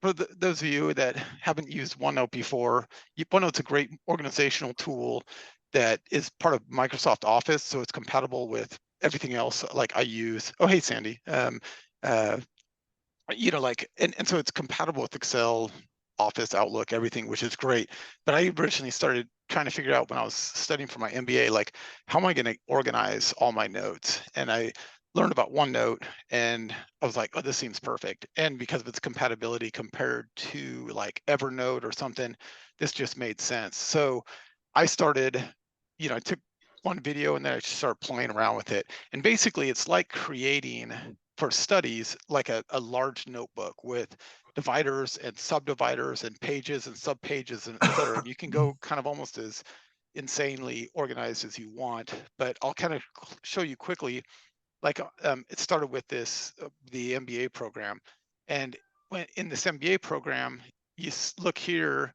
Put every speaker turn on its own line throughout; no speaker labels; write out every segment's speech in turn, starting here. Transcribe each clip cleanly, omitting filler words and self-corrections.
for those of you that haven't used OneNote before, OneNote's a great organizational tool that is part of Microsoft Office, so it's compatible with everything else like I use. Oh, hey, Sandy. Uh, like, and so it's compatible with Excel, Office, Outlook, everything, which is great. But I originally started trying to figure out when I was studying for my MBA, like, how am I going to organize all my notes? And I learned about OneNote, and I was like, oh, this seems perfect. And because of its compatibility compared to like Evernote or something, this just made sense. So I started, I took one video and then I just started playing around with it. And basically, it's like creating for studies like a large notebook with dividers and subdividers and pages and subpages and et cetera. And you can go kind of almost as insanely organized as you want, but I'll kind of show you quickly. Like it started with the MBA program, and when in this MBA program, you look here.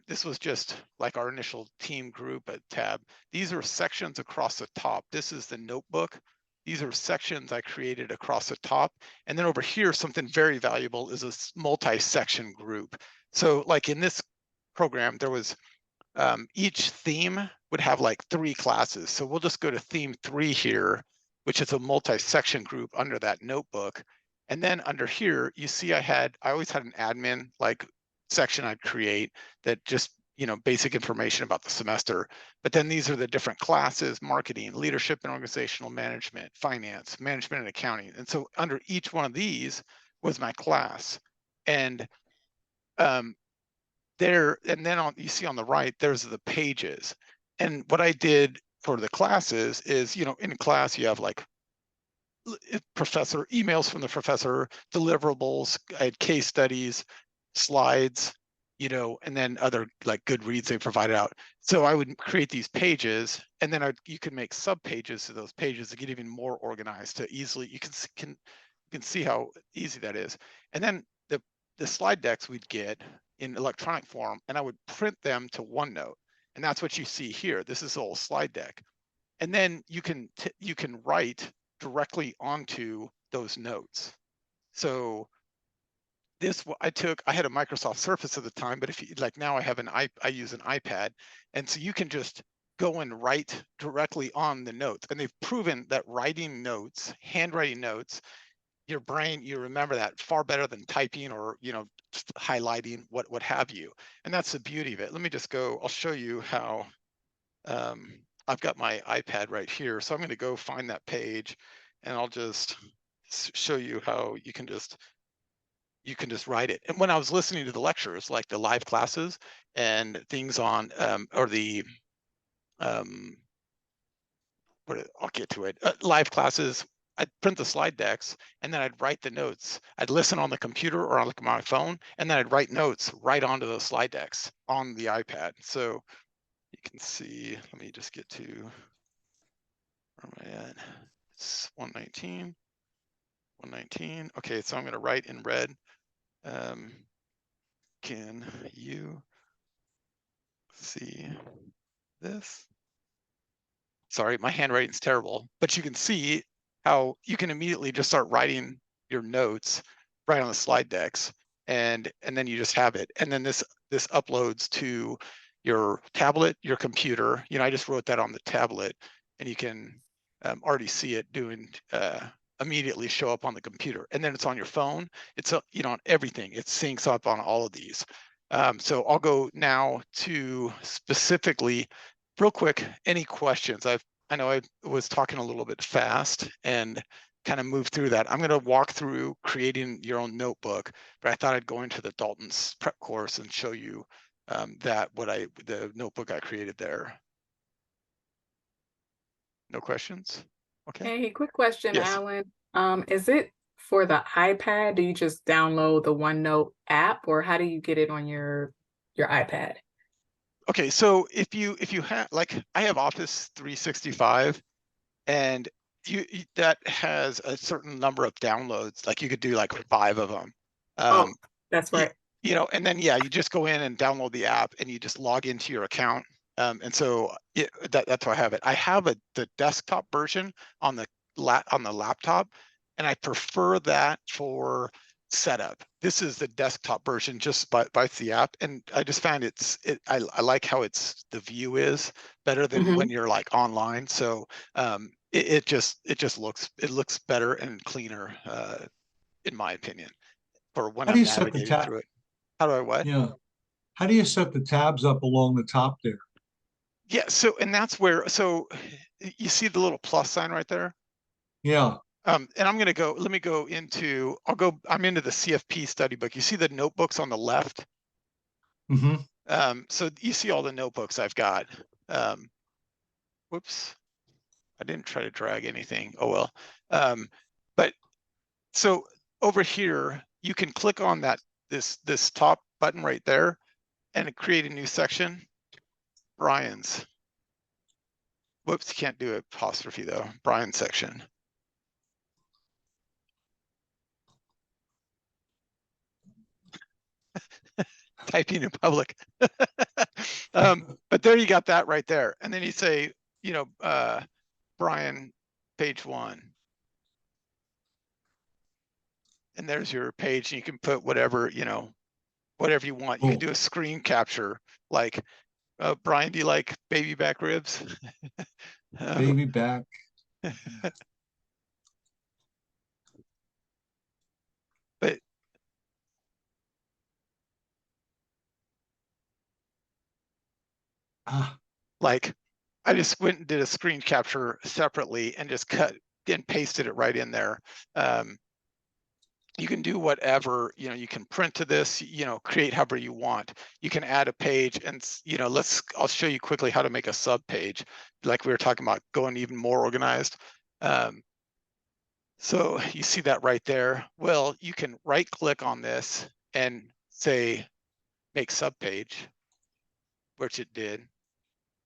This was just like our initial team group tab. These are sections across the top. This is the notebook. These are sections I created across the top. And then over here, something very valuable is a multi-section group. So like in this program, there was each theme would have like 3 classes. So we'll just go to theme 3 here, which is a multi-section group under that notebook. And then under here, you see I always had an admin like section I'd create that just, basic information about the semester. But then these are the different classes: marketing, leadership and organizational management, finance, management and accounting. And so under each one of these was my class. And um, and then you see on the right, there's the pages. And what I did for the classes is, in class you have like professor emails from the professor, deliverables, I had case studies, slides, and then other like good reads they provided out. So I would create these pages, and then you can make sub pages to those pages to get even more organized. To easily, you can see how easy that is. And then the slide decks we'd get in electronic form, and I would print them to OneNote, and that's what you see here. This is a little slide deck, and then you can write directly onto those notes. So I had a Microsoft Surface at the time, but if you like now I use an iPad, and so you can just go and write directly on the notes. And they've proven that handwriting notes, your brain, you remember that far better than typing or highlighting, what have you. And that's the beauty of it. Let me just go, I'll show you how. I've got my iPad right here, so I'm going to go find that page, and I'll just show you how you can just write it. And when I was listening to the lectures, like the live classes and things on or the I'll get to it. Live classes, I'd print the slide decks, and then I'd write the notes. I'd listen on the computer or on my phone, and then I'd write notes right onto those slide decks on the iPad. So you can see, let me just get to, where am I at? It's 119. Okay, so I'm going to write in red. Can you see this? Sorry, my handwriting's terrible, but you can see how you can immediately just start writing your notes right on the slide decks, and then you just have it. And then this uploads to your tablet, your computer. I just wrote that on the tablet, and you can already see it doing immediately show up on the computer. And then it's on your phone. It's on everything. It syncs up on all of these. So I'll go now to specifically, real quick, any questions? I know I was talking a little bit fast and kind of moved through that. I'm going to walk through creating your own notebook, but I thought I'd go into the Dalton's prep course and show you the notebook I created there. No questions? Okay.
Hey, quick question,
Yes.
Alan. Is it for the iPad? Do you just download the OneNote app, or how do you get it on your iPad?
Okay. So if you have, like, I have Office 365, and that has a certain number of downloads. Like you could do like 5 of them.
Oh,
Um,
that's
you,
right.
and then you just go in and download the app, and you just log into your account. And so that's how I have it. I have the desktop version on the laptop, and I prefer that for setup. This is the desktop version just by the app, and I just find I like how the view is better than when
Mhm.
you're like online. So it just looks better and cleaner, in my opinion, for when
How do
I'm
you set the
navigating
tab?
through it. How do I what?
Yeah. How do you set the tabs up along the top there?
Yeah, so and that's where you see the little plus sign right there.
Yeah.
And I'm gonna go. Let me go into. I'm into the CFP study book. You see the notebooks on the left.
Hmm.
So you see all the notebooks I've got. Um, whoops, I didn't try to drag anything. Oh well. But so over here, you can click on this top button right there and create a new section. Brian's. Whoops, you can't do apostrophe though. Brian's section. Typing in public. But there you got that right there. And then you say, Brian, page 1. And there's your page. And you can put whatever you want. You can
Cool.
do a screen capture like, Brian, do you like baby back ribs?
Baby back.
But like, I just went and did a screen capture separately and just cut and pasted it right in there. You can do whatever, you can print to this, create however you want. You can add a page and, I'll show you quickly how to make a sub page. Like we were talking about going even more organized. So you see that right there. Well, you can right click on this and say, make sub page, which it did,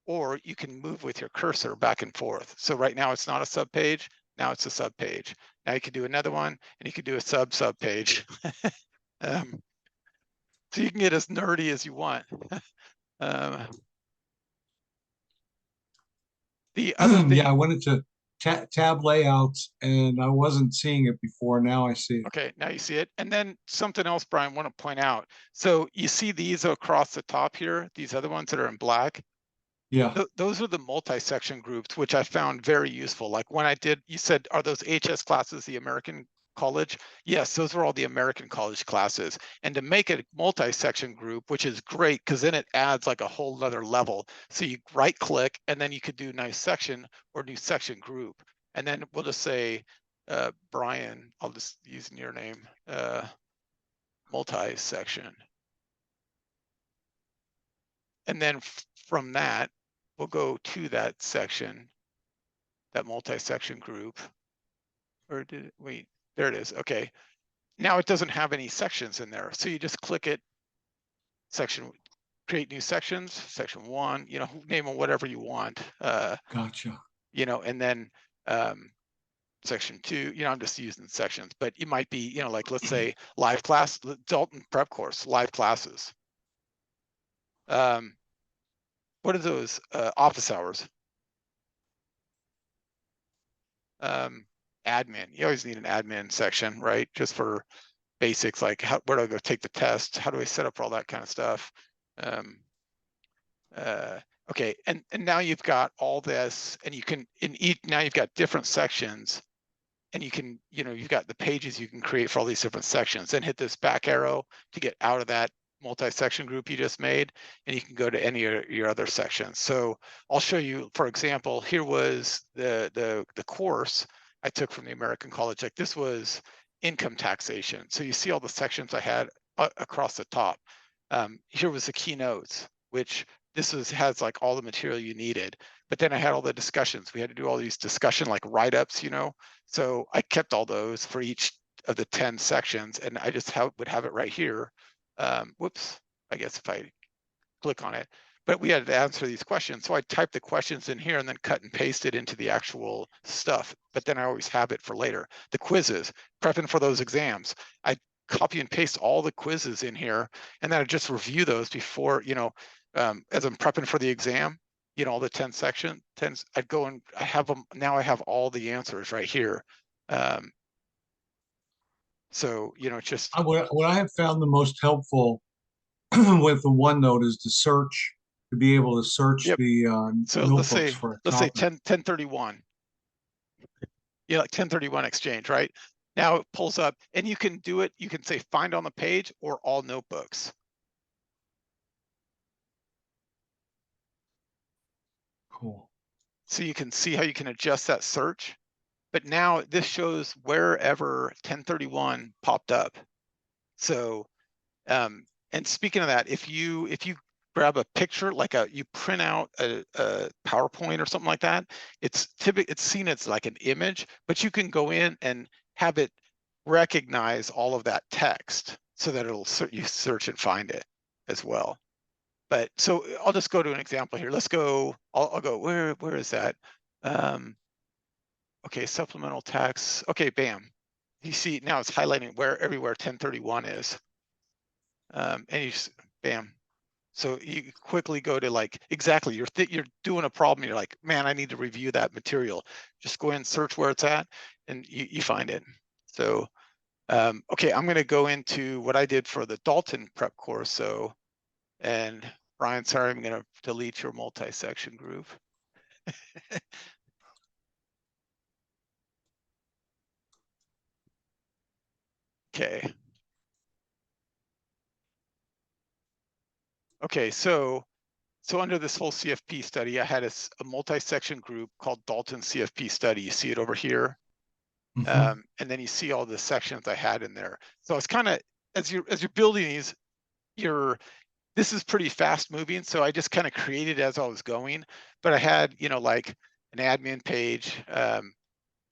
or you can move with your cursor back and forth. So right now it's not a sub page. Now it's a sub page. Now you can do another one and you can do a sub page. So you can get as nerdy as you want. The other thing.
Yeah, I went into tab layouts and I wasn't seeing it before. Now I see it.
Okay, now you see it. And then something else, Brian, I want to point out. So you see these across the top here, these other ones that are in black.
Yeah.
Those are the multi-section groups, which I found very useful. Like when you said, are those HS classes the American college? Yes, those are all the American college classes. And to make a multi-section group, which is great because then it adds like a whole other level. So you right click and then you could do new section or new section group. And then we'll just say, Brian, I'll just use your name, multi-section. And then from that, we'll go to that section, that multi-section group. Or did it, wait, there it is. Okay. Now it doesn't have any sections in there. So you just click it, section, create new sections, section 1, name them whatever you want.
Gotcha.
And then section 2, I'm just using sections, but it might be, like let's say live class, Dalton prep course, live classes. What are those? Office hours. Admin. You always need an admin section, right? Just for basics, like where do I go take the test? How do I set up for all that kind of stuff? Okay, and now you've got all this, and you can now you've got different sections, and you can you've got the pages you can create for all these different sections. Then hit this back arrow to get out of that multi-section group you just made, and you can go to any of your other sections. So I'll show you, for example, here was the course I took from the American College. Like this was income taxation. So you see all the sections I had across the top. Here was the keynotes, which has like all the material you needed. But then I had all the discussions. We had to do all these discussion like write-ups, So I kept all those for each of the 10 sections, and I just would have it right here. Whoops, I guess if I click on it, but we had to answer these questions. So I typed the questions in here and then cut and paste it into the actual stuff. But then I always have it for later. The quizzes, prepping for those exams. I copy and paste all the quizzes in here, and then I just review those before, as I'm prepping for the exam, all the 10 sections, I'd go and I have them, now I have all the answers right here. So, it's just,
What I have found the most helpful with the OneNote is to be able to search
yep.
the
So
notebooks for a
let's say
topic.
1031, like 1031 exchange, right? Now it pulls up and you can do it. You can say find on the page or all notebooks.
Cool.
So you can see how you can adjust that search. But now this shows wherever 1031 popped up. So, and speaking of that, if you grab a picture, like you print out a PowerPoint or something like that, it's seen as like an image, but you can go in and have it recognize all of that text so that you search and find it as well. But so I'll just go to an example here. Let's go, I'll go, where is that? Okay, supplemental tax. Okay, bam. You see now it's highlighting everywhere 1031 is. And you bam. So you quickly go to like, exactly, you're doing a problem. You're like, man, I need to review that material. Just go in and search where it's at and you find it. So, okay, I'm going to go into what I did for the Dalton prep course. So, and Brian, sorry, I'm going to delete your multi-section group. Okay. Okay, so under this whole CFP study, I had a multi-section group called Dalton CFP study. You see it over here.
Mm-hmm.
And then you see all the sections I had in there. So it's kind of, as you're building these, this is pretty fast moving. So I just kind of created as I was going, but I had, like an admin page,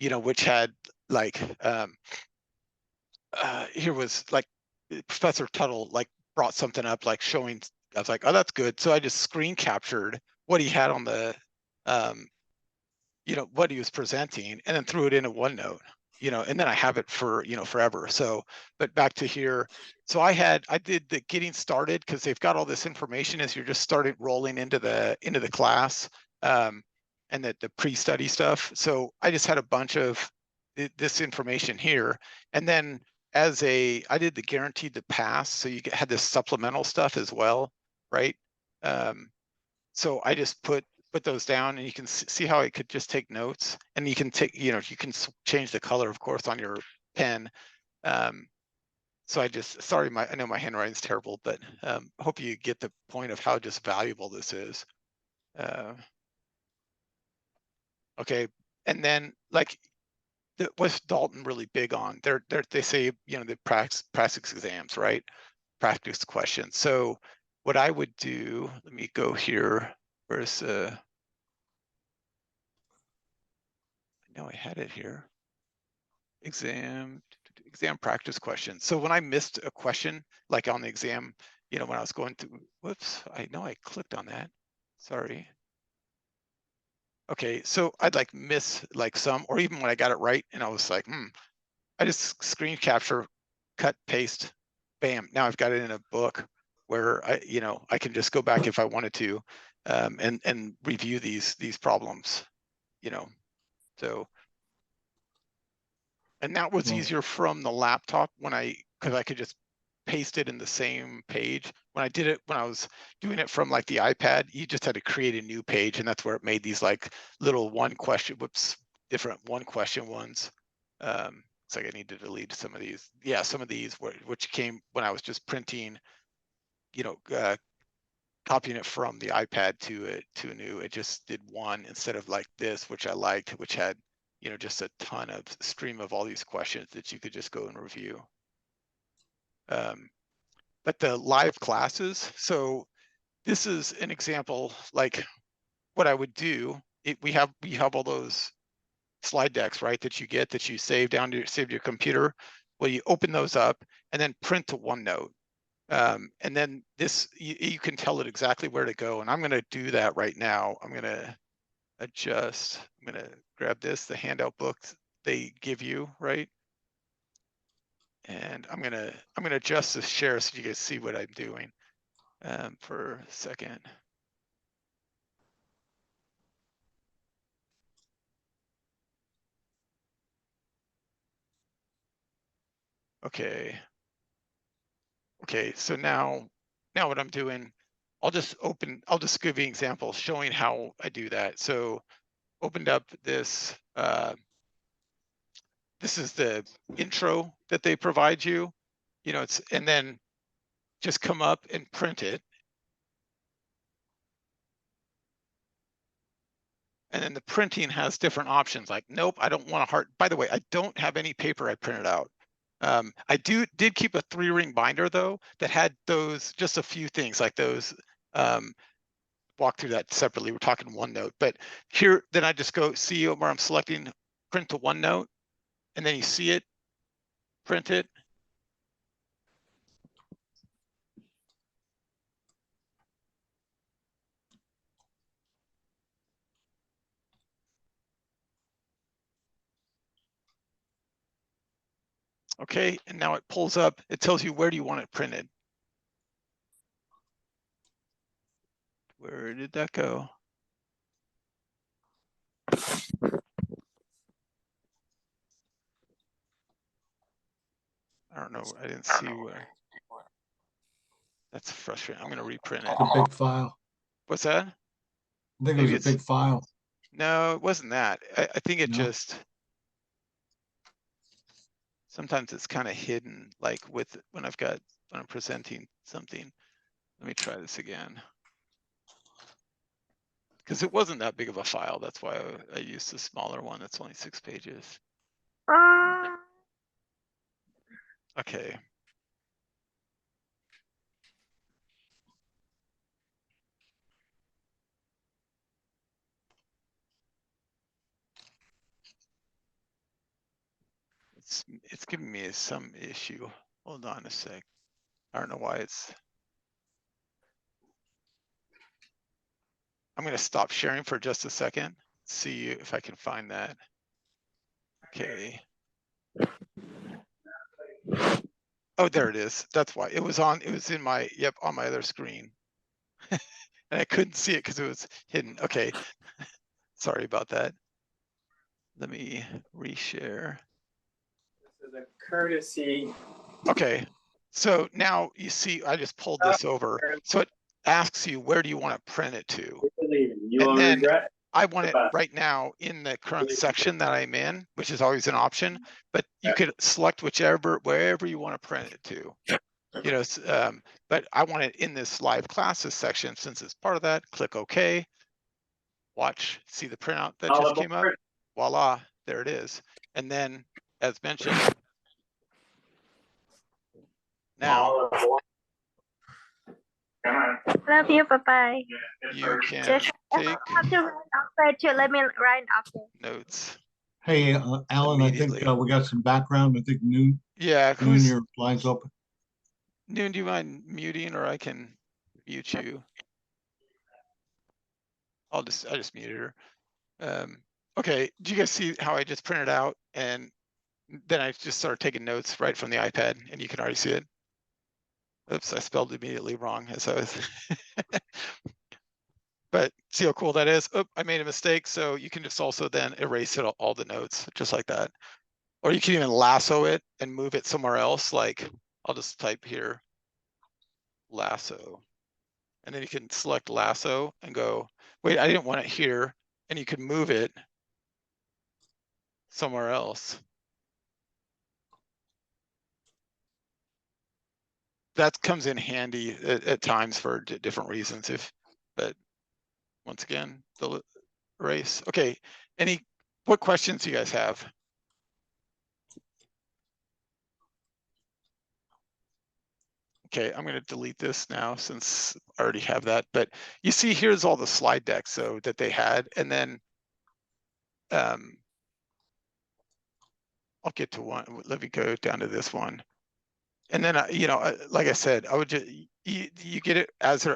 which had like, here was like Professor Tuttle like brought something up, like showing, I was like, oh, that's good. So I just screen captured what he had on the, what he was presenting and then threw it into OneNote, and then I have it for, forever. So, but back to here. So I did the getting started because they've got all this information as you're just starting rolling into the class, and the pre-study stuff. So I just had a bunch of this information here. And then I did the guaranteed to pass. So you had this supplemental stuff as well, right? So I just put those down and you can see how I could just take notes and you can take, you can change the color, of course, on your pen. So I know my handwriting's terrible, but hope you get the point of how just valuable this is. Okay. And then like, what's Dalton really big on? They say, the practice exams, right? Practice questions. So what I would do, let me go here. Where's I know I had it here. Exam practice questions. So when I missed a question, like on the exam, when I was going through, whoops, I know I clicked on that. Sorry. Okay, so I'd like miss like some, or even when I got it right, and I was like, I just screen capture, cut, paste, bam. Now I've got it in a book where I can just go back if I wanted to, and review these problems, so. And that was easier from the laptop because I could just paste it in the same page. When I was doing it from like the iPad, you just had to create a new page, and that's where it made these like little different one question ones. It's like I need to delete some of these. Yeah, some of these which came when I was just printing, copying it from the iPad to a new. It just did one instead of like this, which I liked, which had just a ton of stream of all these questions that you could just go and review. But the live classes, so this is an example, like what I would do. We have all those slide decks, right, that you save to your computer. Well, you open those up and then print to OneNote. And then you can tell it exactly where to go. And I'm going to do that right now. I'm going to adjust. I'm going to grab the handout book they give you, right? And I'm going to adjust the share so you guys see what I'm doing for a second. Okay. Okay, so now what I'm doing, I'll just give you an example showing how I do that. So opened up this, this is the intro that they provide you, and then just come up and print it. And then the printing has different options like, nope, I don't want a hard, by the way, I don't have any paper I printed out. I did keep a 3-ring binder though, that had those, just a few things like those, walk through that separately. We're talking OneNote, but here, then I just go see where I'm selecting print to OneNote, and then you see it, print it. Okay, and now it pulls up, it tells you where do you want it printed. Where did that go? I don't know, I didn't see where. That's frustrating. I'm gonna reprint it.
It's a big file.
What's that?
I think it
Maybe
was a big file.
No, it wasn't that. I think it
No?
just, sometimes it's kind of hidden, like when I'm presenting something. Let me try this again. Because it wasn't that big of a file. That's why I used the smaller one. That's only 6 pages. Okay. It's giving me some issue. Hold on a sec. I don't know why I'm going to stop sharing for just a second. See if I can find that. Okay. Oh, there it is. That's why it was in my, on my other screen. And I couldn't see it because it was hidden. Okay. Sorry about that. Let me reshare.
This is a courtesy.
Okay. So now you see, I just pulled this over. So it asks you, where do you want to print it to?
You
And
will
then
regret.
I want it right now in the current section that I'm in, which is always an option, but you could select wherever you want to print it to. But I want it in this live classes section. Since it's part of that, click OK. Watch, see the printout that just came up. Voila, there it is. And then, as mentioned, now
Love you. Bye bye.
you can
Just
take
have to run after to let me run after.
notes.
Hey, Alan, I think
Immediately.
we got some background. I think Noon,
Yeah,
your line's open.
Noon, do you mind muting, or I can mute you? I just muted her. Okay, do you guys see how I just printed out and then I just started taking notes right from the iPad, and you can already see it. Oops, I spelled immediately wrong as I was. But see how cool that is? Oh, I made a mistake. So you can just also then erase it, all the notes, just like that. Or you can even lasso it and move it somewhere else. Like I'll just type here, lasso. And then you can select lasso and go, wait, I didn't want it here. And you can move it somewhere else. That comes in handy at times for different reasons. But once again, the erase. Okay, what questions do you guys have? Okay, I'm going to delete this now since I already have that. But you see, here's all the slide decks so that they had, and then I'll get to one. Let me go down to this one, and then like I said, I would just you get it as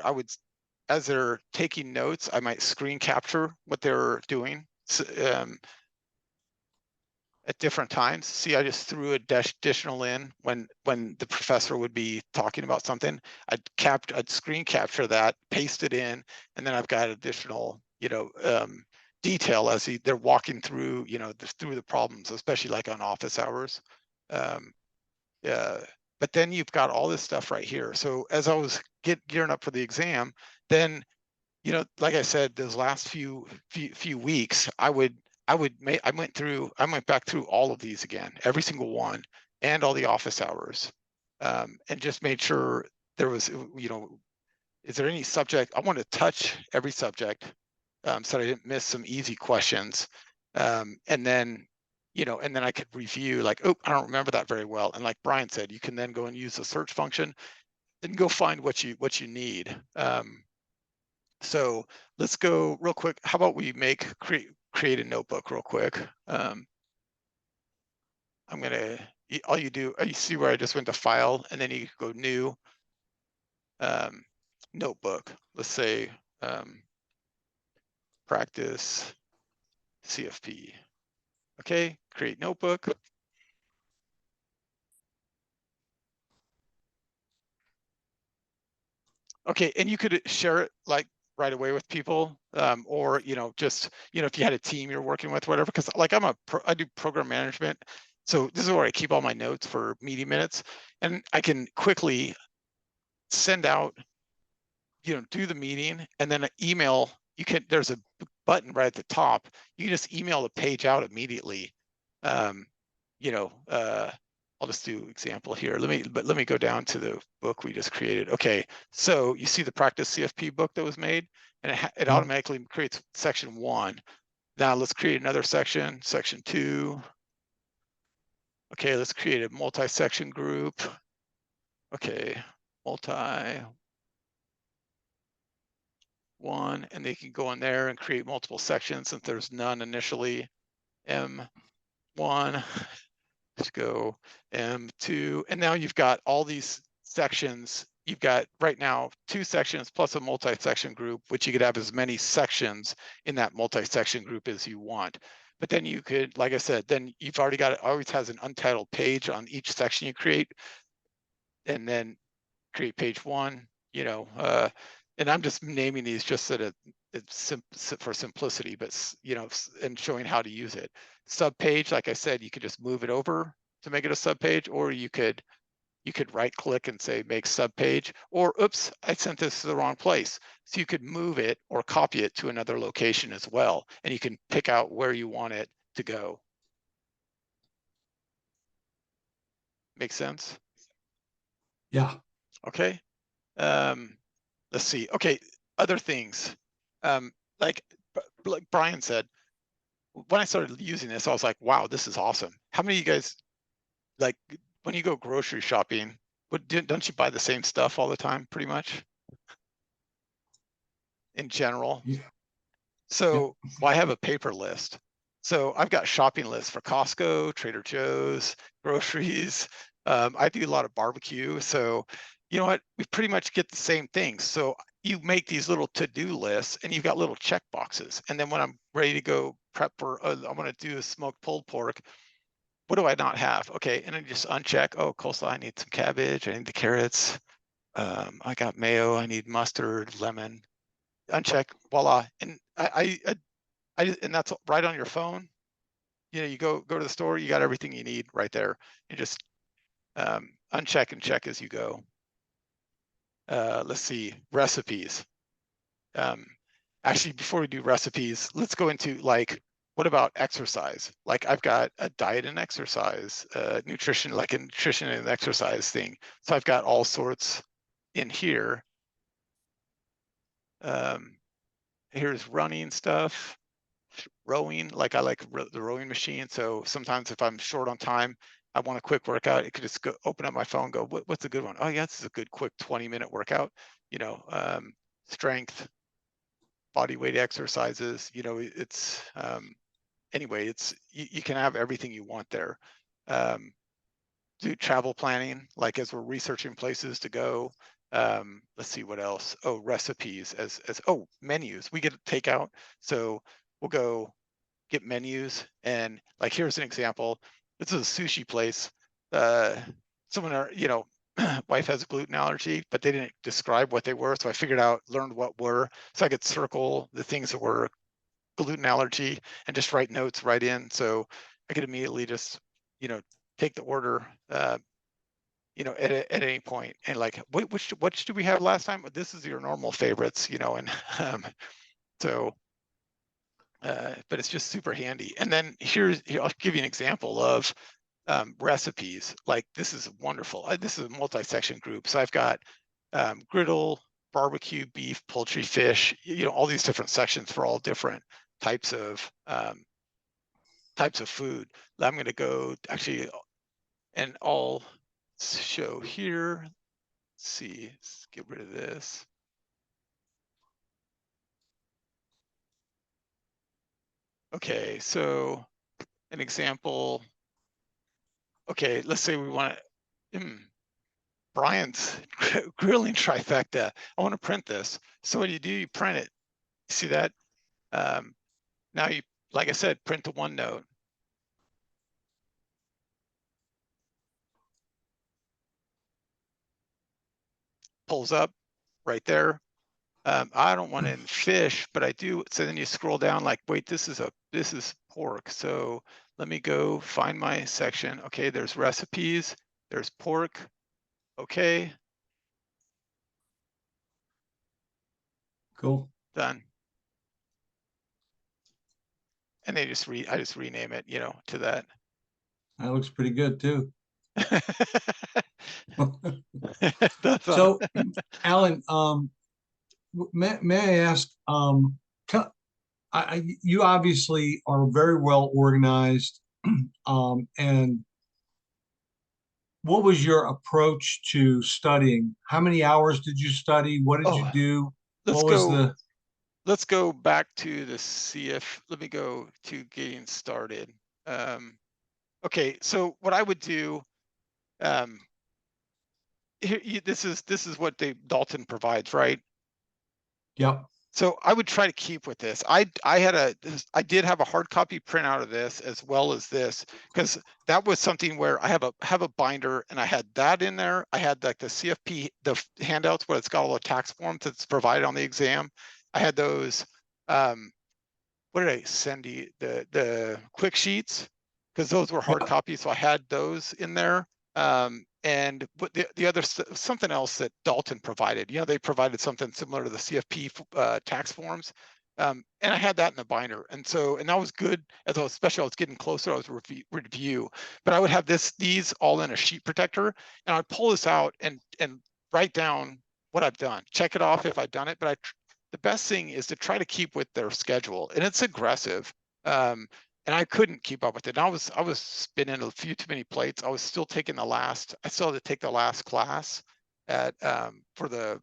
they're taking notes. I might screen capture what they're doing. So, at different times. See, I just threw additional in when the professor would be talking about something. I'd screen capture that, paste it in, and then I've got additional, detail as they're walking through, through the problems, especially like on office hours. But then you've got all this stuff right here. So as I was gearing up for the exam, then, you know, like I said, those last few weeks, I went back through all of these again, every single one, and all the office hours, and just made sure there was, you know, is there any subject, I want to touch every subject, so I didn't miss some easy questions. And then, you know, and then I could review like, oh, I don't remember that very well. And like Brian said, you can then go and use the search function and go find what you need. So let's go real quick. How about we create a notebook real quick? I'm gonna, all you do, you see where I just went to file, and then you go new, notebook. Let's say practice CFP. Okay, create notebook. Okay, and you could share it like right away with people, or, you know, just, you know, if you had a team you're working with, whatever, because like I do program management. So this is where I keep all my notes for meeting minutes, and I can quickly send out, you know, do the meeting, and then an email. There's a button right at the top. You can just email the page out immediately. You know, I'll just do example here. Let me go down to the book we just created. Okay, so you see the practice CFP book that was made, and it automatically creates section 1. Now let's create another section, section 2. Okay, let's create a multi-section group. Okay, one, and they can go in there and create multiple sections since there's none initially. M1, let's go M2, and now you've got all these sections. You've got right now 2 sections plus a multi-section group, which you could have as many sections in that multi-section group as you want. But then you could, like I said, then you've already got, it always has an untitled page on each section you create, and then create page 1, you know, and I'm just naming these just so that it's for simplicity, but, you know, and showing how to use it. Sub page, like I said, you could just move it over to make it a sub page, or you could right click and say make sub page, or oops, I sent this to the wrong place. So you could move it or copy it to another location as well, and you can pick out where you want it to go. Make sense?
Yeah.
Okay. Let's see. Okay, other things. Like Brian said, when I started using this, I was like, wow, this is awesome. How many of you guys, like, when you go grocery shopping, don't you buy the same stuff all the time, pretty much? In general?
Yeah.
So, well, I have a paper list. So I've got shopping lists for Costco, Trader Joe's, groceries. I do a lot of barbecue. So, you know what? We pretty much get the same things. So you make these little to-do lists, and you've got little check boxes. And then when I'm ready to go prep for, I want to do a smoked pulled pork, what do I not have? Okay, and I just uncheck. Oh, coleslaw, I need some cabbage. I need the carrots. I got mayo. I need mustard, lemon. Uncheck, voila. And and that's right on your phone. You know, you go to the store, you got everything you need right there. You just uncheck and check as you go. Let's see, recipes. Actually, before we do recipes, let's go into like, what about exercise? Like I've got a diet and exercise, nutrition, like a nutrition and exercise thing. So I've got all sorts in here. Here's running stuff. Rowing, like I like the rowing machine. So sometimes if I'm short on time, I want a quick workout, it could just go open up my phone, go, what's a good one? Oh yeah, this is a good quick 20-minute workout. You know, strength, body weight exercises, you know, it's anyway, it's you can have everything you want there. Do travel planning, like as we're researching places to go. Let's see what else. Oh, recipes as oh, menus. We get a takeout, so we'll go get menus, and like here's an example. This is a sushi place. Someone, you know, wife has a gluten allergy, but they didn't describe what they were, so I learned what were, so I could circle the things that were gluten allergy and just write notes right in, so I could immediately just, you know, take the order, at any point, and like, which do we have last time? This is your normal favorites, and so, but it's just super handy. And then here, I'll give you an example of recipes. Like, this is wonderful. This is a multi-section group. So I've got griddle, barbecue, beef, poultry, fish, all these different sections for all different types of food. I'm going to go actually, and I'll show here. Let's see, let's get rid of this. Okay, so an example. Okay, let's say we want to, Brian's grilling trifecta. I want to print this. So what do? You print it. See that? Now you, like I said, print to OneNote. Pulls up right there. I don't want it in fish, but I do. So then you scroll down, like, wait, this is pork. So let me go find my section. Okay, there's recipes. There's pork. Okay.
Cool.
Done. And I just rename it, to that.
That looks pretty good too.
That's
So, Alan, may I ask, you obviously are very well organized, and what was your approach to studying? How many hours did you study? What did you do?
Let's go back to the CF. Let me go to getting started. Okay, so what I would do, here, this is what Dalton provides, right?
Yep.
So I would try to keep with this. I did have a hard copy printout of this as well as this, because that was something where I have a binder, and I had that in there. I had like the CFP, the handouts where it's got all the tax forms that's provided on the exam. I had those. What did I send you? The quick sheets, because those were hard copies, so I had those in there. And but the other, something else that Dalton provided, they provided something similar to the CFP tax forms, and I had that in the binder, and that was good. Especially I was getting closer, I was review, but I would have these all in a sheet protector, and I'd pull this out and write down what I've done, check it off if I've done it. But the best thing is to try to keep with their schedule, and it's aggressive. And I couldn't keep up with it. And I was spinning a few too many plates. I was still taking I still had to take the last class at for the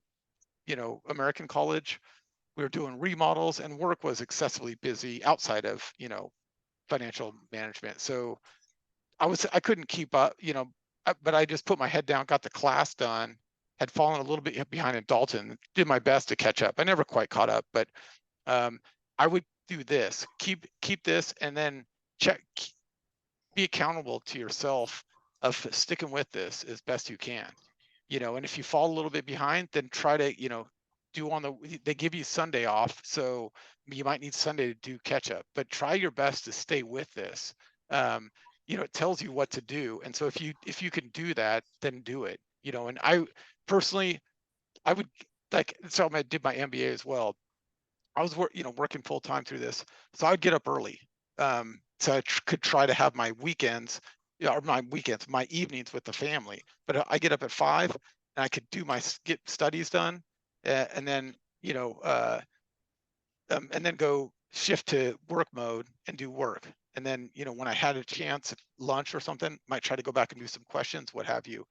American college. We were doing remodels, and work was excessively busy outside of financial management. So I couldn't keep up, but I just put my head down, got the class done, had fallen a little bit behind in Dalton, did my best to catch up. I never quite caught up, but I would do this, keep this, and then be accountable to yourself of sticking with this as best you can, and if you fall a little bit behind, then try to, do they give you Sunday off, so you might need Sunday to do catch up, but try your best to stay with this. It tells you what to do. And so if you can do that, then do it, and I personally, I would so I did my MBA as well. I was working full time through this, so I'd get up early, so I could try to have my weekends, or my evenings with the family. But I get up at 5, and I could get studies done, and then and then go shift to work mode and do work. And then when I had a chance, lunch or something, might try to go back and do some questions, what have you.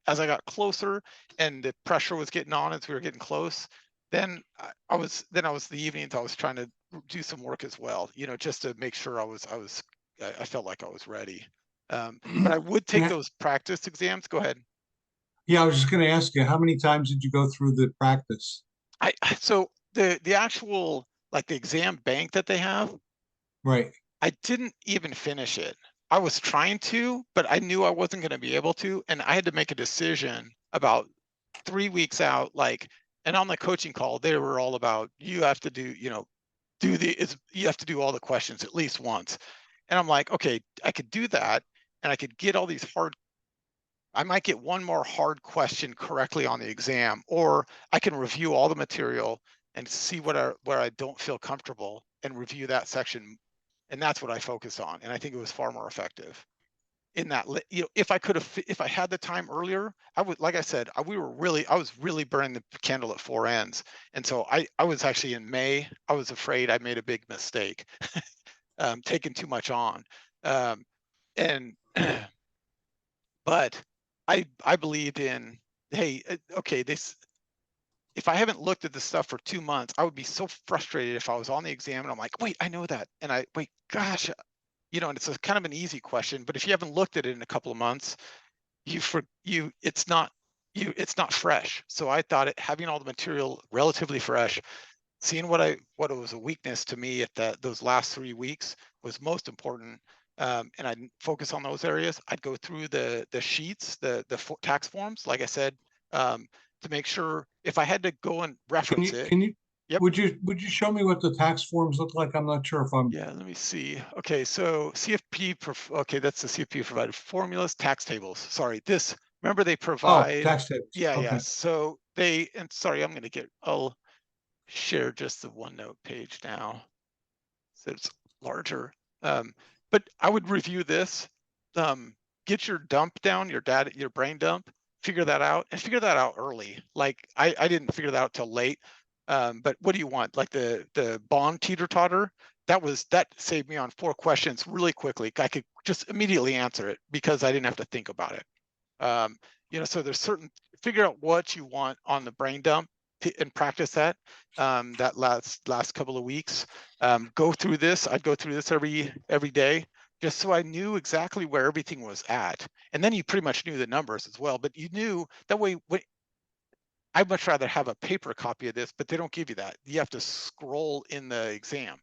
As I got closer and the pressure was getting on as we were getting close, then I was the evenings I was trying to do some work as well, just to make sure I felt like I was ready. But I would take those practice exams. Go ahead.
Yeah, I was just going to ask you, how many times did you go through the practice?
So the actual, like, the exam bank that they have,
right?
I didn't even finish it. I was trying to, but I knew I wasn't going to be able to, and I had to make a decision about 3 weeks out, and on the coaching call, they were all about, you have to do, you have to do all the questions at least once. And I'm like, okay, I could do that, and I could get all these hard I might get one more hard question correctly on the exam, or I can review all the material and see where I don't feel comfortable and review that section. And that's what I focus on. And I think it was far more effective in that, if I had the time earlier, I would, like I said, I was really burning the candle at four ends. And so I was actually in May, I was afraid I made a big mistake, taking too much on. And, but I believed in, hey, okay, if I haven't looked at this stuff for 2 months, I would be so frustrated if I was on the exam and I'm like, wait, I know that. And gosh, and it's kind of an easy question, but if you haven't looked at it in a couple of months, it's not fresh. So I thought having all the material relatively fresh, seeing what was a weakness to me at those last 3 weeks was most important. And I'd focus on those areas. I'd go through the sheets, the tax forms, like I said, to make sure if I had to go and reference it. Yep.
Would you show me what the tax forms look like? I'm not sure if I'm.
Yeah, let me see. Okay, so CFP, okay, that's the CFP provided formulas, tax tables. Sorry, remember they provide.
Oh, tax tables.
Yeah,
okay.
yeah. So sorry, I'll share just the OneNote page now. So it's larger. But I would review this, get your dump down, your brain dump, figure that out early. Like I didn't figure that out till late. But what do you want? Like the bond teeter-totter, that saved me on 4 questions really quickly. I could just immediately answer it because I didn't have to think about it. So there's figure out what you want on the brain dump and practice that last couple of weeks. Go through this. I'd go through this every day, just so I knew exactly where everything was at. And then you pretty much knew the numbers as well, but you knew that way. I'd much rather have a paper copy of this, but they don't give you that. You have to scroll in the exam.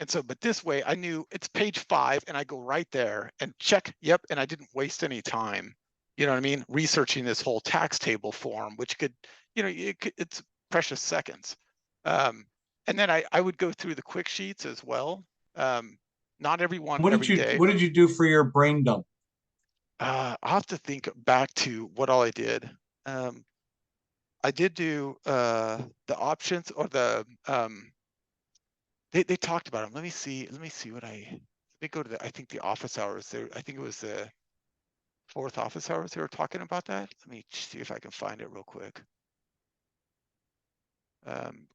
And so, but this way I knew it's page 5 and I go right there and check, yep, and I didn't waste any time, you know what I mean? Researching this whole tax table form, which could, it's precious seconds. And then I would go through the quick sheets as well. Not everyone every day.
What did you do for your brain dump?
I'll have to think back to what all I did. I did do the options or the they talked about them. Let me see what let me go to I think the office hours there. I think it was the 4th office hours they were talking about that. Let me see if I can find it real quick.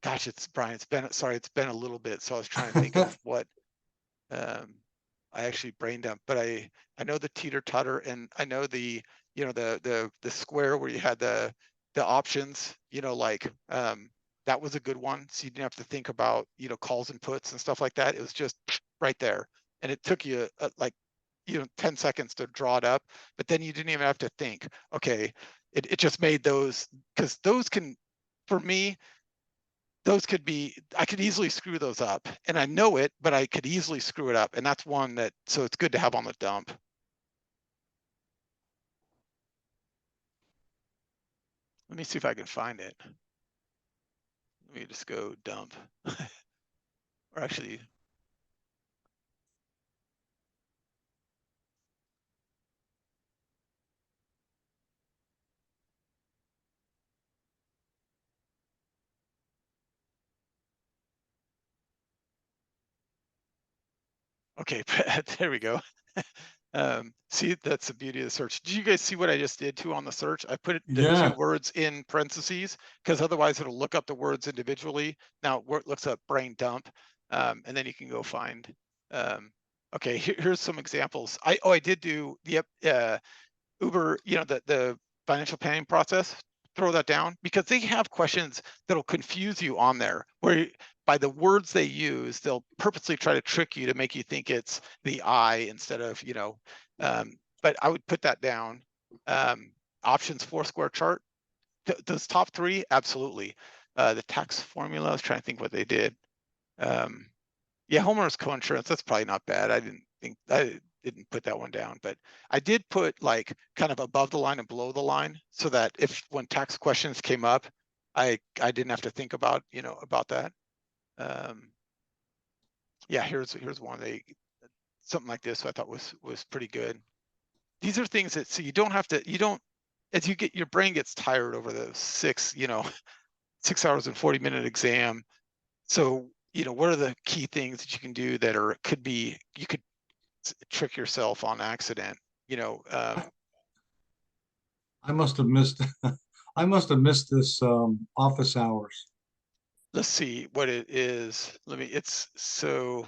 Gosh, Brian, it's been a little bit, so I was trying to think of what I actually brain dumped, but I know the teeter-totter, and I know the square where you had the options, that was a good one. So you didn't have to think about, calls and puts and stuff like that. It was just right there. And it took you 10 seconds to draw it up, but then you didn't even have to think, okay, it just made those, because those can, for me, those could be, I could easily screw those up, and I know it, but I could easily screw it up. And that's one so it's good to have on the dump. Let me see if I can find it. Let me just go dump. Or actually, okay, there we go. See, that's the beauty of the search. Did you guys see what I just did too on the search? I put the 2 words in parentheses because otherwise it'll look up the words individually. Now it looks up brain dump, and then you can go find. Okay, here's some examples. I did do the Uber, the financial planning process. Throw that down because they have questions that'll confuse you on there where by the words they use, they'll purposely try to trick you to make you think it's the I instead of, but I would put that down. Options 4-square chart. Those top 3, absolutely. The tax formula, I was trying to think what they did. Yeah, homeowners coinsurance, that's probably not bad. I didn't put that one down, but I did put like kind of above the line and below the line so that when tax questions came up, I didn't have to think about, about that. Yeah, here's one something like this I thought was pretty good. These are things that, so you don't as you get, your brain gets tired over the 6 hours and 40-minute exam. So, what are the key things that you can do that could be, you could trick yourself on accident,
I must have missed, I must have missed this office hours.
let's see what it is. It's so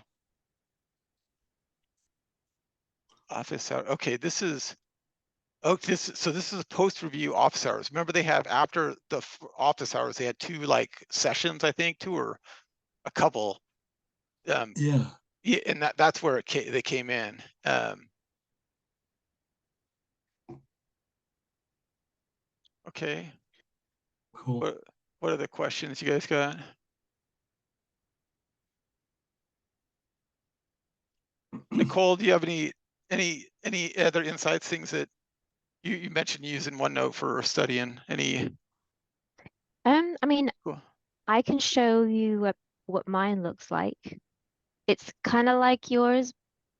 office hour. Okay, this is post review office hours. Remember, they have, after the office hours, they had 2 like sessions, I think, 2 or a couple.
Yeah,
Yeah, and that's where they came in. Okay,
cool.
what are the questions you guys got? Nicole, do you have any other insights, things that you mentioned using OneNote for studying? Any?
I mean,
Cool.
I can show you what mine looks like. It's kind of like yours,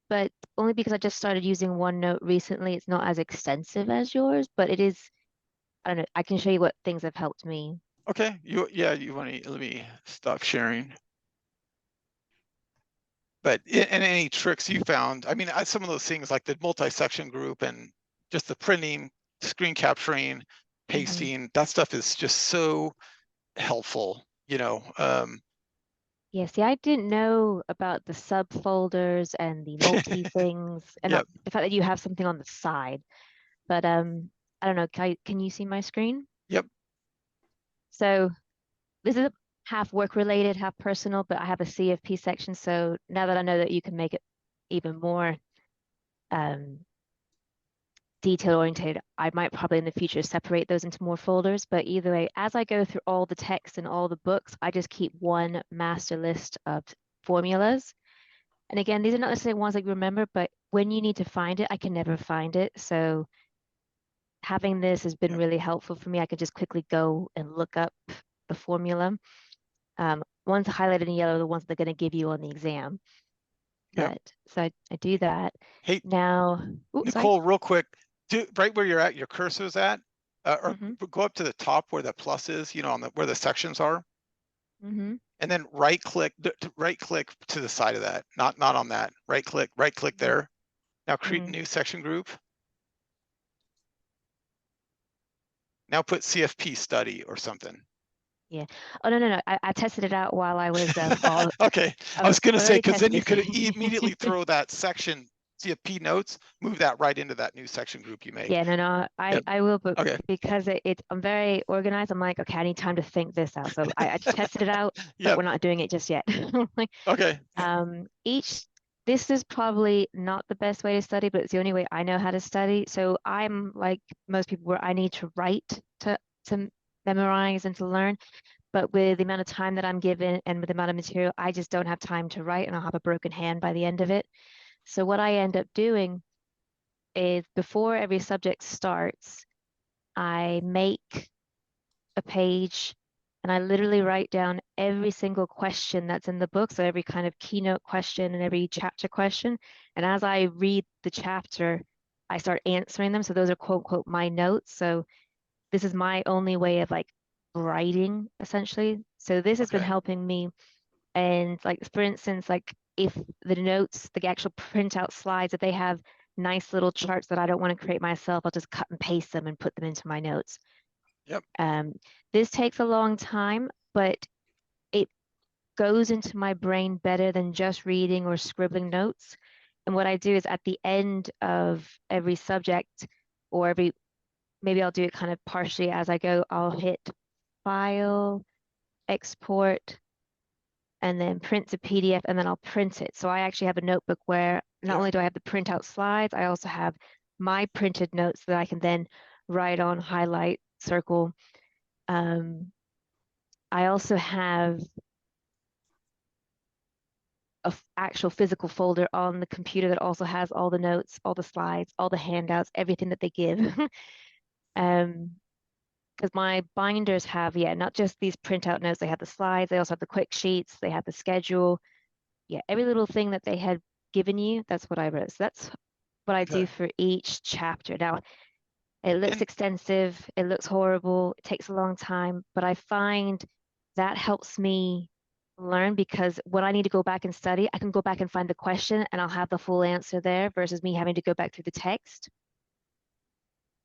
but only because I just started using OneNote recently, it's not as extensive as yours, but it is, I don't know, I can show you what things have helped me.
Okay, you want to, let me stop sharing. But and any tricks you found? I mean, some of those things like the multi-section group and just the printing, screen capturing, pasting, that stuff is just so helpful,
Yeah, see, I didn't know about the subfolders and the multi things, and
Yep.
the fact that you have something on the side. But I don't know, can you see my screen?
Yep.
So this is half work related, half personal, but I have a CFP section. So now that I know that you can make it even more detail oriented, I might probably in the future separate those into more folders. But either way, as I go through all the text and all the books, I just keep one master list of formulas. And again, these are not necessarily ones that you remember, but when you need to find it, I can never find it. So having this has been
Yep.
really helpful for me. I can just quickly go and look up the formula. Ones highlighted in yellow are the ones they're going to give you on the exam.
Yep.
But so I do that.
Hey,
Now, oops, sorry.
Nicole, real quick, right where you're at, your cursor's at, or
Mhm.
go up to the top where the plus is, on where the sections are,
Mhm.
and then right click to the side of that, not on that. Right click there. Now create a
Mhm.
new section group. Now put CFP study or something.
Yeah. Oh no. I tested it out while I was all
Okay, I
I've
was gonna say,
already
because then
tested
you
this.
could immediately throw that section CFP notes, move that right into that new section group you made.
Yeah, no,
Yep.
I will, but
Okay.
because I'm very organized, I'm like, okay, I need time to think this out. So I tested it out, but
Yep.
we're not doing it just yet. Like,
Okay.
this is probably not the best way to study, but it's the only way I know how to study. So I'm like most people where I need to write to memorize and to learn. But with the amount of time that I'm given and with the amount of material, I just don't have time to write and I'll have a broken hand by the end of it. So what I end up doing is before every subject starts, I make a page and I literally write down every single question that's in the book. So every kind of keynote question and every chapter question. And as I read the chapter, I start answering them. So those are quote, quote, my notes. So this is my only way of like writing essentially. So this has been
Okay.
helping me. And like, for instance, like if the notes, the actual printout slides, if they have nice little charts that I don't want to create myself, I'll just cut and paste them and put them into my notes.
Yep.
This takes a long time, but it goes into my brain better than just reading or scribbling notes. And what I do is at the end of every subject or maybe I'll do it kind of partially as I go, I'll hit file, export, and then print to PDF, and then I'll print it. So I actually have a notebook where not
Yeah.
only do I have the printout slides, I also have my printed notes that I can then write on, highlight, circle. I also have a actual physical folder on the computer that also has all the notes, all the slides, all the handouts, everything that they give. Because my binders have, yeah, not just these printout notes, they have the slides, they also have the quick sheets, they have the schedule. Yeah, every little thing that they had given you, that's what I wrote. So that's what I do
Okay.
for each chapter. Now, It looks
And-
extensive, it looks horrible, it takes a long time, but I find that helps me learn because when I need to go back and study, I can go back and find the question and I'll have the full answer there versus me having to go back through the text.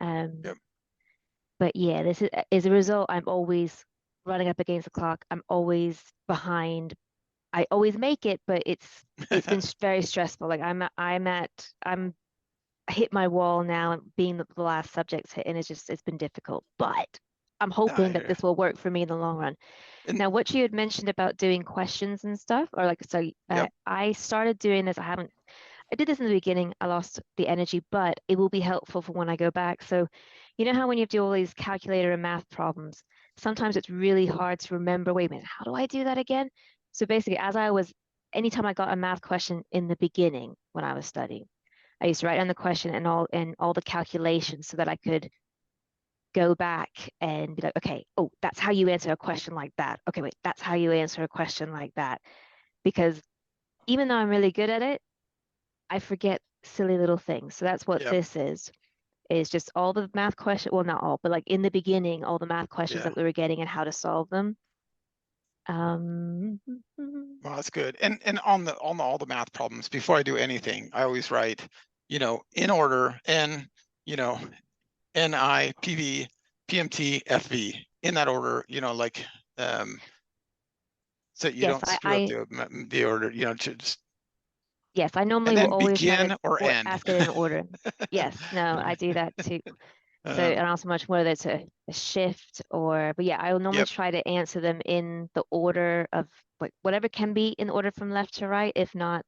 Yep.
But yeah, this is as a result, I'm always running up against the clock. I'm always behind. I always make it, but it's been very stressful. Like I'm I hit my wall now and being the last subject's hit, and it's been difficult. But I'm hoping
I
that
hear
this will work for me in the long run.
And-
Now, what you had mentioned about doing questions and stuff, or like so,
Yep.
I started doing this. I did this in the beginning. I lost the energy, but it will be helpful for when I go back. So, you know how when you have to do all these calculator and math problems, sometimes it's really hard to remember, wait a minute, how do I do that again? So basically, anytime I got a math question in the beginning when I was studying, I used to write down the question and all the calculations so that I could go back and be like, okay, oh, that's how you answer a question like that. Okay, wait, that's how you answer a question like that. Because even though I'm really good at it, I forget silly little things. So that's what
Yep.
this is just all the math questions. Well, not all, but like in the beginning, all the math questions
Yeah.
that we were getting and how to solve them.
Well, that's good. And on all the math problems, before I do anything, I always write, in order, N, NI, PV, PMT, FV, in that order, like, so you
Yes,
don't screw up the order, just,
yes, I
and
normally will
then
always try to
begin or end.
ask it in order. Yes, no, I do that too. So, and also much whether it's a shift but yeah, I will normally
Yep.
try to answer them in the order of like whatever can be in order from left to right. If not,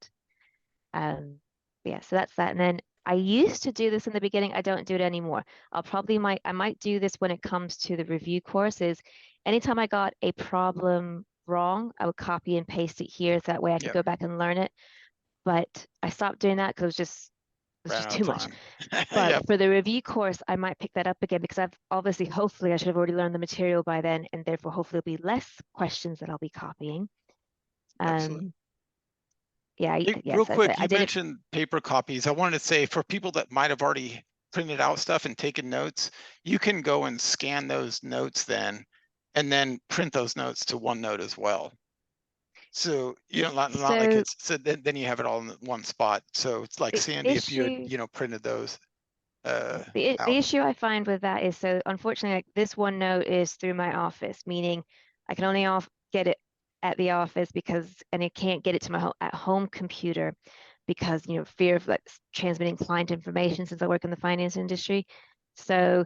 yeah, so that's that. And then I used to do this in the beginning. I don't do it anymore. I might do this when it comes to the review courses. Anytime I got a problem wrong, I would copy and paste it here. So that way I could
Yep.
go back and learn it. But I stopped doing that because it was
Ran
just
out
too
of
much.
time.
But
Yep.
for the review course, I might pick that up again because hopefully I should have already learned the material by then, and therefore hopefully there'll be less questions that I'll be copying.
Excellent.
Yeah,
Hey,
yes,
real
that's
quick,
it. I
you
did it.
mentioned paper copies. I wanted to say for people that might have already printed out stuff and taken notes, you can go and scan those notes then, and then print those notes to OneNote as well. So, not like
So
it's, so then you have it all in one spot. So it's like
the
Sandy, if you had,
issue,
printed those
the
out.
issue I find with that is so unfortunately, like this OneNote is through my office, meaning I can only get it at the office and I can't get it to my at home computer because fear of like transmitting client information since I work in the finance industry. So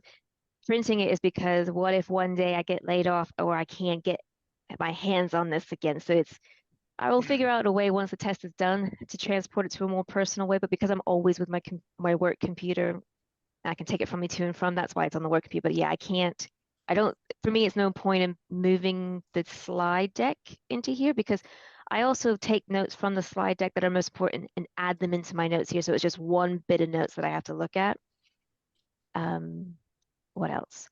printing it is because what if one day I get laid off or I can't get my hands on this again? So I will figure out a way once the test is done to transport it to a more personal way. But because I'm always with my work computer, I can take it from me to and from. That's why it's on the work computer. But yeah, I can't. I don't. For me, it's no point in moving the slide deck into here because I also take notes from the slide deck that are most important and add them into my notes here. So it's just one bit of notes that I have to look at. What else?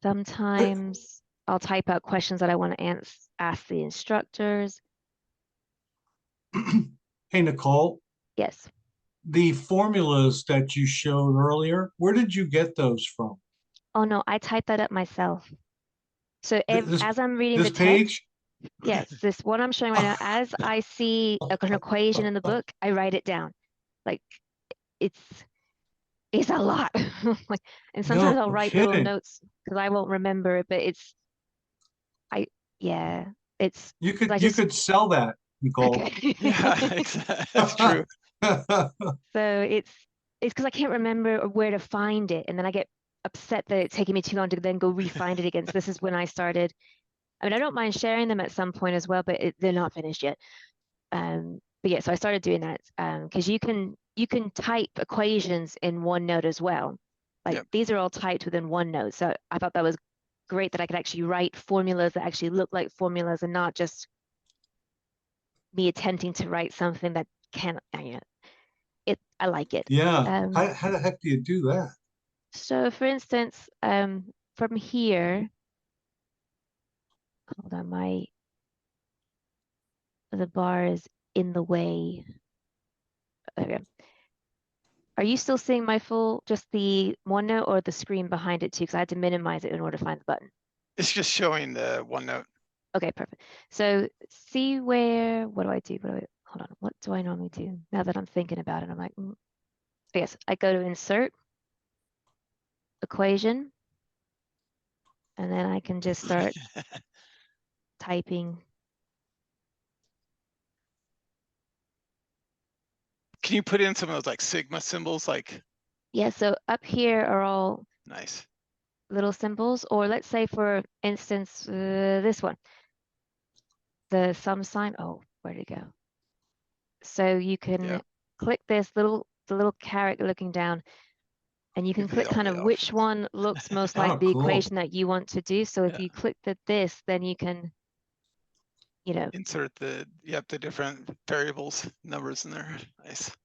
Sometimes I'll type out questions that I want to ask the instructors.
Hey, Nicole,
Yes.
the formulas that you showed earlier, where did you get those from?
Oh no, I type that up myself. So
This
as I'm reading the
this
text,
page?
yes, this one I'm showing right now, as I see an equation in the book, I write it down. Like it's a lot. Like, and sometimes
No
I'll write little
kidding.
notes because I won't remember it, but yeah, it's
You
'cause I
could sell that, Nicole.
Yeah, that's true.
So it's because I can't remember where to find it, and then I get upset that it's taking me too long to then go re-find it again. So this is when I started. I mean, I don't mind sharing them at some point as well, but they're not finished yet. But yeah, so I started doing that because you can type equations in OneNote as well. Like
Yep.
these are all typed within OneNote. So I thought that was great that I could actually write formulas that actually look like formulas and not just me attempting to write something that can't. I like it.
Yeah.
Um,
How the heck do you do that?
so for instance, from here, hold on, the bar is in the way. Okay. Are you still seeing my full, just the OneNote or the screen behind it too? Because I had to minimize it in order to find the button.
It's just showing the OneNote.
Okay, perfect. So see where, what do I do? Hold on, what do I normally do? Now that I'm thinking about it, I'm like, yes, I go to insert, equation, and then I can just start typing.
Can you put in some of those like Sigma symbols? Like,
Yeah, so up here are all
nice.
little symbols, or let's say for instance, this one, the sum sign. Oh, where'd it go? So you can
Yeah.
click this the little caret looking down, and you can
Give me
click
all
kind
the
of which
options.
one looks most
Oh,
like the
cool.
equation that you want to do. So if
Yeah.
you click this, then you can, you know,
Insert the different variables, numbers in there. Nice.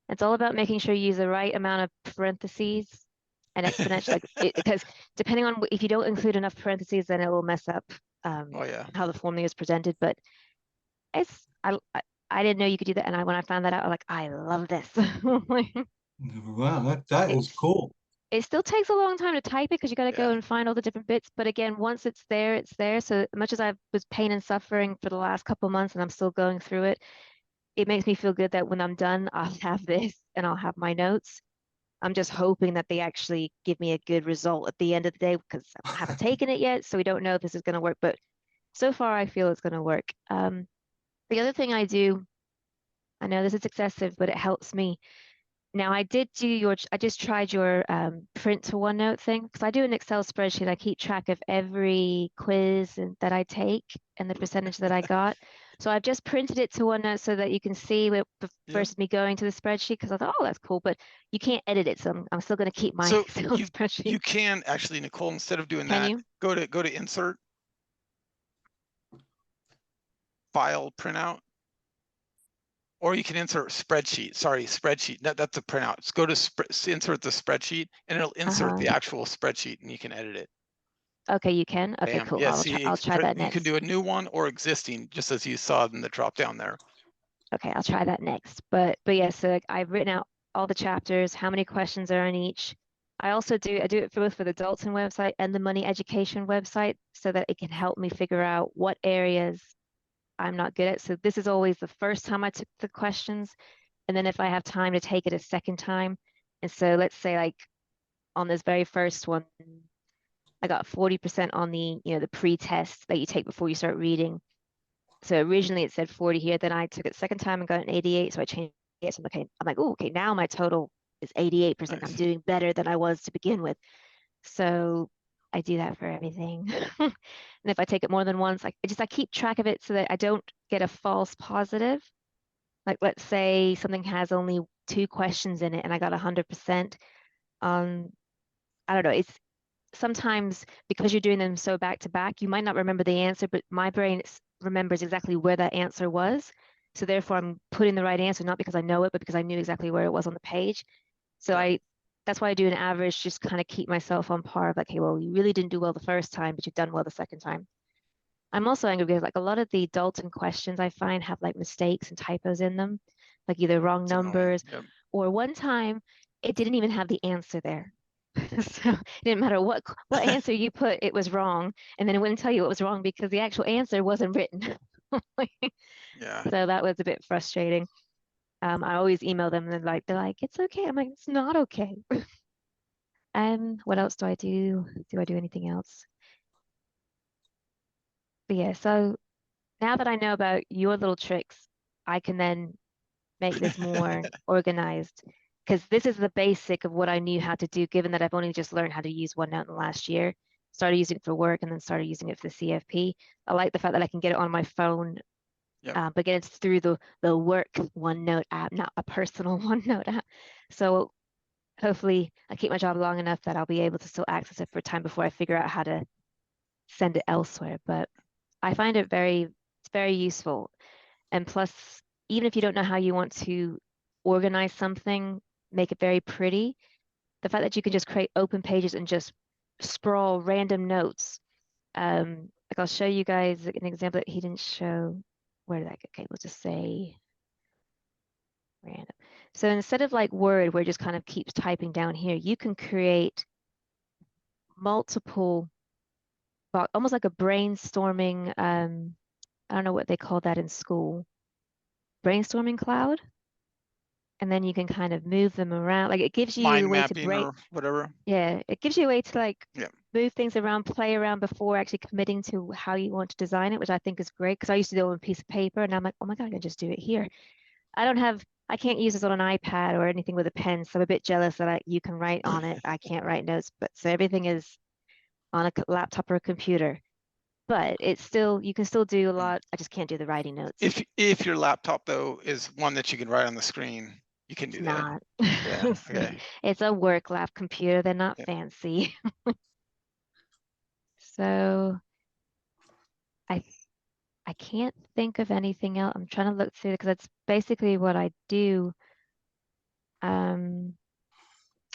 it's all about making sure you use the right amount of parentheses and exponential, because depending on if you don't include enough parentheses, then it will mess up
Oh yeah.
how the formula is presented. But it's I didn't know you could do that, and when I found that out, I'm like, I love this.
Wow, that is
It's
cool.
It still takes a long time to type it because you got to go
Yeah.
and find all the different bits. But again, once it's there, it's there. So much as I was pain and suffering for the last couple months and I'm still going through it, it makes me feel good that when I'm done, I'll have this and I'll have my notes. I'm just hoping that they actually give me a good result at the end of the day because I haven't taken it yet. So we don't know if this is going to work. But so far, I feel it's going to work. The other thing I do, I know this is excessive, but it helps me. Now I did do I just tried your print to OneNote thing because I do an Excel spreadsheet. I keep track of every quiz that I take and the percentage that I got. So I've just printed it to OneNote so that you can see versus me going to the spreadsheet because I thought, oh, that's cool, but you can't edit it. So I'm still going to keep my
So
Excel spreadsheet.
you can actually, Nicole, instead of doing
Can
that,
you?
go to insert, file, printout. Or you can insert spreadsheet. Sorry, spreadsheet. That's a printout. Just go to insert the spreadsheet, and it'll insert the actual spreadsheet, and you can edit it.
Okay, you can. Okay,
Bam.
cool.
Yeah.
I'll try that
You can
next.
do a new one or existing, just as you saw in the drop down there.
Okay, I'll try that next. But yeah, so I've written out all the chapters, how many questions are in each. I also I do it for both for the Dalton website and the Money Education website so that it can help me figure out what areas I'm not good at. So this is always the first time I took the questions. And then if I have time to take it a second time. And so let's say like on this very first one, I got 40% on the pre-test that you take before you start reading. So originally it said 40 here, then I took it second time and got an 88. So I changed it. So I'm like, oh, okay, now my total is 88%.
Nice.
I'm doing better than I was to begin with. So I do that for everything. And if I take it more than once, I keep track of it so that I don't get a false positive. Like let's say something has only 2 questions in it and I got 100%. I don't know. It's sometimes because you're doing them so back to back, you might not remember the answer, but my brain remembers exactly where that answer was. So therefore I'm putting the right answer, not because I know it, but because I knew exactly where it was on the page. So
Yeah.
that's why I do an average, just kind of keep myself on par of like, hey, well, you really didn't do well the first time, but you've done well the second time. I'm also angry because like a lot of the Dalton questions I find have like mistakes and typos in them, like either wrong
It's annoying.
numbers
Yep.
or one time it didn't even have the answer there. So it didn't matter what answer you put, it was wrong. And then it wouldn't tell you it was wrong because the actual answer wasn't written.
Yeah.
So that was a bit frustrating. I always email them and they're like, it's okay. I'm like, it's not okay. What else do I do? Do I do anything else? But yeah, so now that I know about your little tricks, I can then make this more organized because this is the basic of what I knew how to do, given that I've only just learned how to use OneNote in the last year. Started using it for work and then started using it for the CFP. I like the fact that I can get it on my phone,
Yep.
but again, it's through the work OneNote app, not a personal OneNote app. So hopefully I keep my job long enough that I'll be able to still access it for time before I figure out how to send it elsewhere. But I find it's very useful. And plus, even if you don't know how you want to organize something, make it very pretty, the fact that you can just create open pages and just sprawl random notes. Like I'll show you guys an example that he didn't show. Where did that go? Okay, we'll just say random. So instead of like Word, where it just kind of keeps typing down here, you can create multiple, almost like a brainstorming, I don't know what they call that in school, brainstorming cloud. And then you can kind of move them around. Like it gives you a
Mind
way to
mapping or whatever.
yeah, it gives you a way to like
Yeah.
move things around, play around before actually committing to how you want to design it, which I think is great because I used to do it on a piece of paper and I'm like, oh my God, I can just do it here. I can't use this on an iPad or anything with a pen, so I'm a bit jealous that you can write on it. I can't write notes, but so everything is on a laptop or a computer. But it's still, you can still do a lot. I just can't do the writing notes.
If your laptop though is one that you can write on the screen, you can do
It's
that.
not.
Yeah. Okay.
It's a work lab computer. They're not
Yeah.
fancy. So I I can't think of anything else. I'm trying to look through because that's basically what I do. I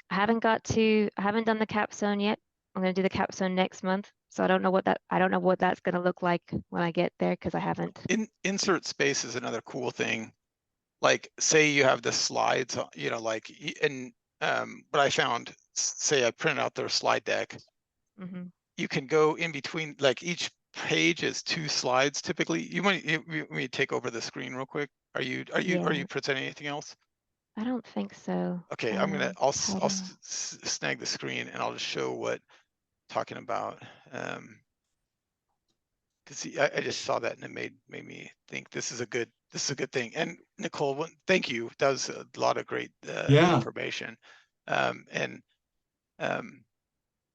haven't done the capstone yet. I'm gonna do the capstone next month. So I don't know what that's gonna look like when I get there because I haven't.
Insert space is another cool thing. Like say you have the slides, you know, like and what I found, say I printed out their slide deck,
Mhm.
you can go in between, like each page is 2 slides typically. You want me to take over the screen real quick? Are you
Yeah,
presenting anything else?
I don't think so.
Okay, I'll snag the screen and I'll just show what talking about. Because I just saw that and it made me think this is a good thing. And Nicole, thank you. That was a lot of great
Yeah.
information. And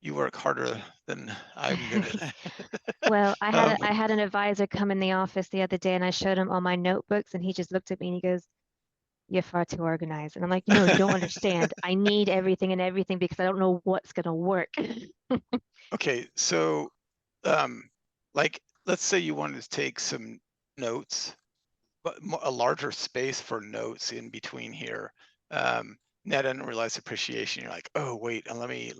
you work harder than I'm gonna.
Well,
Um,
I had an advisor come in the office the other day and I showed him all my notebooks and he just looked at me and he goes, "You're far too organized." And I'm like, "No, you don't understand. I need everything and everything because I don't know what's gonna work."
Okay, so like let's say you wanted to take some notes, but a larger space for notes in between here. Net unrealized appreciation. You're like, oh wait, and let me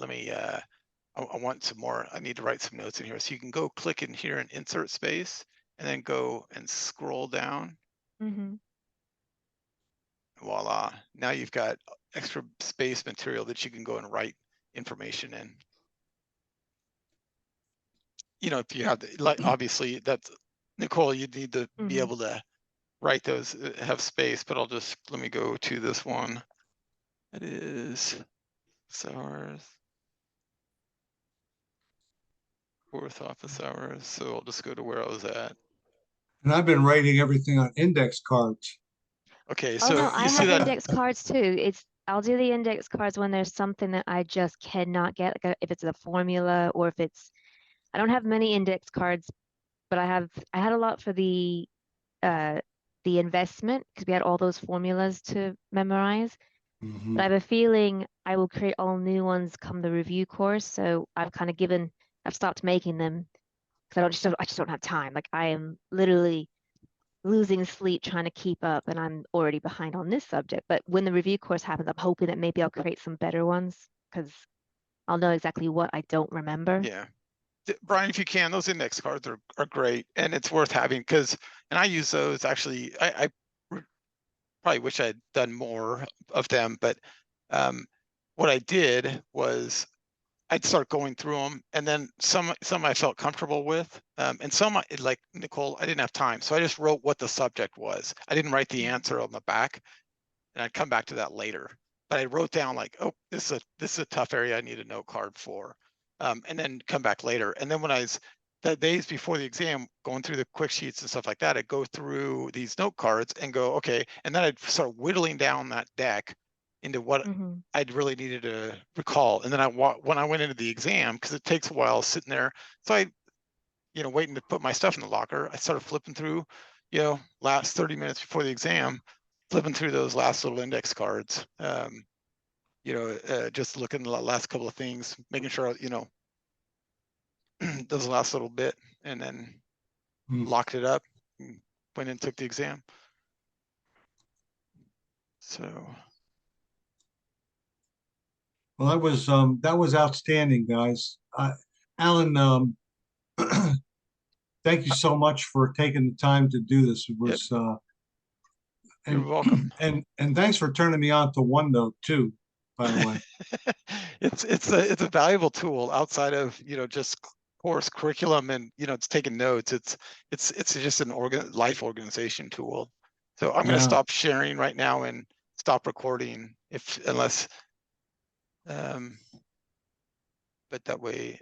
I want some more. I need to write some notes in here. So you can go click in here and insert space, and then go and scroll down.
Hmm.
Voila! Now you've got extra space material that you can go and write information in. You know, if you have like obviously that's Nicole, you need to be able to write those, have space, but let me go to this one. It is SOURS, 4th office hours. So I'll just go to where I was at.
And I've been writing everything on index cards.
Okay,
Oh no,
so
I
you see
have
that?
index cards too. I'll do the index cards when there's something that I just cannot get, like if it's a formula or if I don't have many index cards, but I had a lot for uh the investment because we had all those formulas to memorize.
Mhm.
But I have a feeling I will create all new ones come the review course. So I've stopped making them because I just don't have time. Like I am literally losing sleep trying to keep up and I'm already behind on this subject. But when the review course happens, I'm hoping that maybe I'll create some better ones because I'll know exactly what I don't remember.
Yeah. Brian, if you can, those index cards are great and it's worth having because, and I use those actually, I probably wish I had done more of them, but what I did was I'd start going through them, and then some I felt comfortable with, and some like Nicole, I didn't have time, so I just wrote what the subject was. I didn't write the answer on the back, and I'd come back to that later. But I wrote down like, oh, this is a tough area I need a note card for, and then come back later. And then when I was the days before the exam, going through the quick sheets and stuff like that, I'd go through these note cards and go, okay, and then I'd start whittling down that deck into what
Hmm.
I'd really needed to recall. And then when I went into the exam, because it takes a while sitting there, so I, waiting to put my stuff in the locker, I started flipping through, last 30 minutes before the exam, flipping through those last little index cards, just looking at the last couple of things, making sure, those last little bit, and then locked it up, and went and took the exam. So.
Well, that was outstanding, guys. Alan, thank you so much for taking the time to do this. It was
You're
And,
welcome.
and thanks for turning me on to OneNote too, by the way.
It's a valuable tool outside of, just course curriculum and, it's taking notes. It's just an life organization tool. So I'm going to
Yeah.
stop sharing right now and stop recording but that way